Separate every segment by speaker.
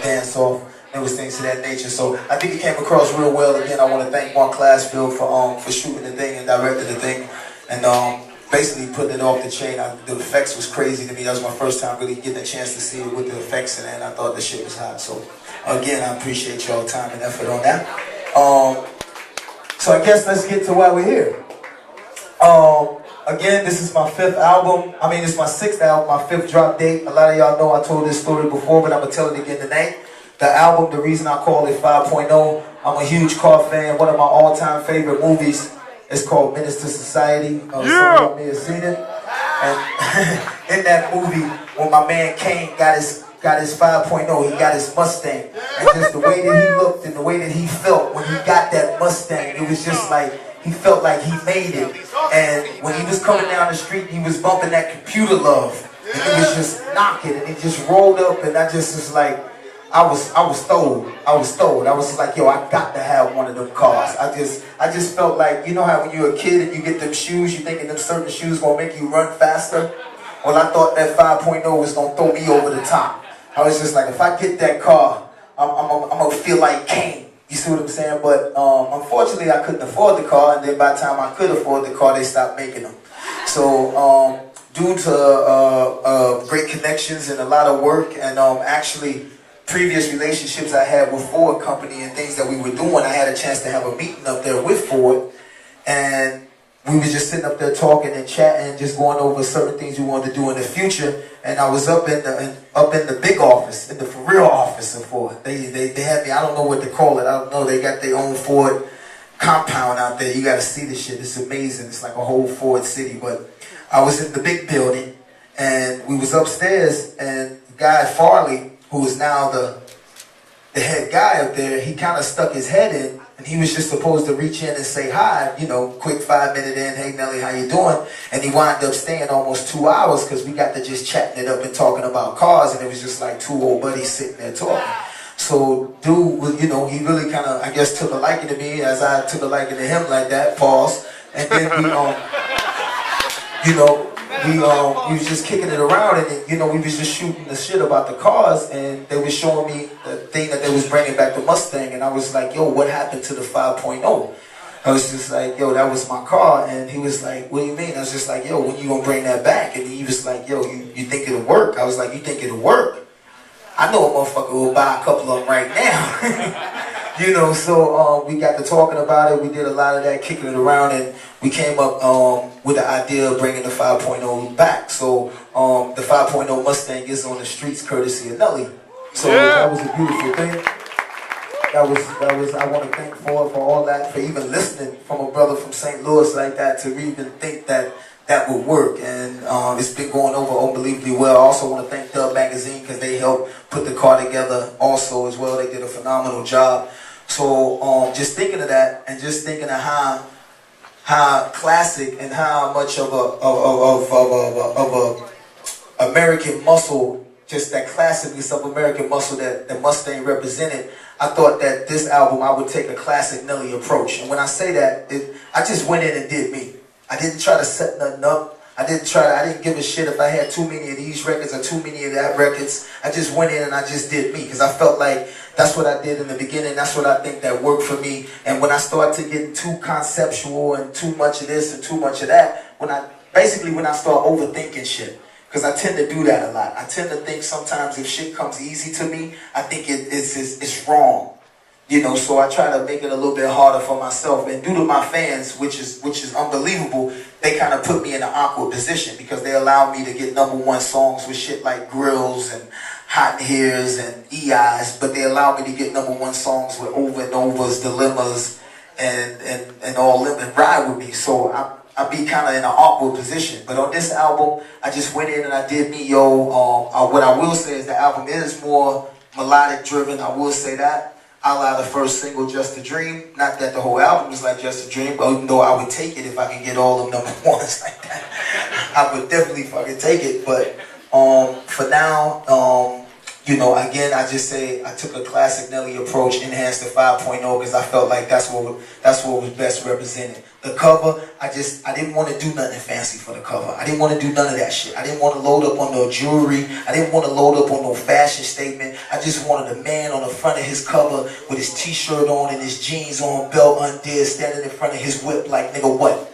Speaker 1: dance off. There was things of that nature. So I think it came across real well. Again, I want to thank Mark Glassfield for shooting the thing and directing the thing, and basically putting it off the chain. The effects was crazy to me. That was my first time really getting a chance to see it with the effects in it, and I thought the shit was hot. So again, I appreciate y'all time and effort on that. So I guess let's get to why we're here. Again, this is my 5th album. I mean, it's my 6th album, my 5th drop date. A lot of y'all know I told this story before, but I'm gonna tell it again tonight. The album, the reason I call it 5.0, I'm a huge car fan. One of my all-time favorite movies is called Menace to Society. Some of y'all may have seen it. And in that movie, when my man Kane got his 5.0, he got his Mustang. And just the way that he looked and the way that he felt when he got that Mustang, it was just like, he felt like he made it. And when he was coming down the street, he was bumping that Computer Love. And he was just knocking, and he just rolled up, and I just was like, I was thrilled. I was just like, yo, I got to have one of them cars. I just felt like, you know how when you're a kid and you get them shoes, you thinking them certain shoes gonna make you run faster? Well, I thought that 5.0 was gonna throw me over the top. I was just like, if I get that car, I'm gonna feel like Kane. You see what I'm saying? But unfortunately, I couldn't afford the car, and then by the time I could afford the car, they stopped making them. So due to great connections and a lot of work, and actually previous relationships I had with Ford Company and things that we were doing, I had a chance to have a meeting up there with Ford, and we was just sitting up there talking and chatting, just going over certain things we wanted to do in the future. And I was up in the big office, in the for real office of Ford. They had me, I don't know what to call it. I don't know. They got their own Ford compound out there. You got to see this shit. It's amazing. It's like a whole Ford city. But I was in the big building, and we was upstairs, and Guy Farley, who is now the head guy up there, he kind of stuck his head in, and he was just supposed to reach in and say hi, you know, quick 5-minute in, hey Nelly, how you doing? And he wound up staying almost 2 hours because we got to just chatting it up and talking about cars, and it was just like 2 old buddies sitting there talking. So dude was, you know, he really kind of, I guess, took a liking to me as I took a liking to him, like that, pause. And then we, you know, we was just kicking it around, and then, you know, we was just shooting the shit about the cars, and they was showing me the thing that they was bringing back, the Mustang, and I was like, yo, what happened to the 5.0? I was just like, yo, that was my car. And he was like, what do you mean? I was just like, yo, when you gonna bring that back? And he was like, yo, you think it'll work? I was like, you think it'll work? I know a motherfucker will buy a couple of them right now. You know, so we got to talking about it. We did a lot of that, kicking it around, and we came up with the idea of bringing the 5.0 back. So the 5.0 Mustang is on the streets courtesy of Nelly. So that was a beautiful thing. That was I want to thank for all that, for even listening from a brother from St. Louis like that, to even think that that would work. And it's been going over unbelievably well. I also want to thank Dub Magazine, because they helped put the car together also as well. They did a phenomenal job. So just thinking of that, and just thinking of how classic and how much of a American muscle, just that classicness of American muscle that the Mustang represented, I thought that this album, I would take a classic Nelly approach. And when I say that, I just went in and did me. I didn't try to set nothing up. I didn't give a shit if I had too many of these records or too many of that records. I just went in and I just did me, because I felt like that's what I did in the beginning. That's what I think that worked for me. And when I start to get too conceptual and too much of this and too much of that, when I start overthinking shit, because I tend to do that a lot. I tend to think sometimes if shit comes easy to me, I think it's wrong. You know, so I try to make it a little bit harder for myself. And due to my fans, which is unbelievable, they kind of put me in an awkward position, because they allow me to get #1 songs with shit like Grills and Hot Hairs and EIs, but they allow me to get #1 songs with Over and Overs, Dilemmas, and all them, and Ride With Me. So I be kind of in an awkward position. But on this album, I just went in and I did me, yo. What I will say is the album is more melodic driven. I will say that. I allow the first single, Just a Dream. Not that the whole album is like Just a Dream, but even though I would take it if I can get all of them #1s like that, I would definitely fucking take it. But for now, You know, again, I just say I took a classic Nelly approach, enhanced to 5.0 because I felt like that's what was best represented. The cover, I didn't want to do nothing fancy for the cover. I didn't want to do none of that shit. I didn't want to load up on no jewelry. I didn't want to load up on no fashion statement. I just wanted a man on the front of his cover with his t-shirt on and his jeans on, belt undid, standing in front of his whip like, nigga, what?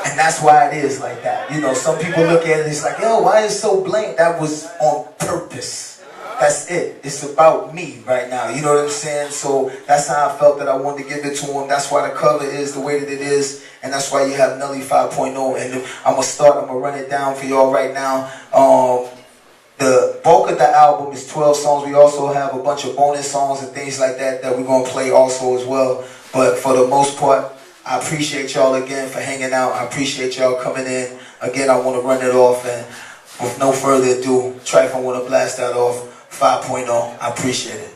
Speaker 1: And that's why it is like that. You know, some people look at it, it's like, yo, why is it so blank? That was on purpose. That's it. It's about me right now. You know what I'm saying? So that's how I felt that I wanted to give it to him. That's why the cover is the way that it is. And that's why you have Nelly 5.0. And I'm going to run it down for y'all right now. The bulk of the album is 12 songs. We also have a bunch of bonus songs and things like that that we're going to play also as well. But for the most part, I appreciate y'all again for hanging out. I appreciate y'all coming in. Again, I want to run it off. And with no further ado, Trife, I want to blast that off 5.0. I appreciate it.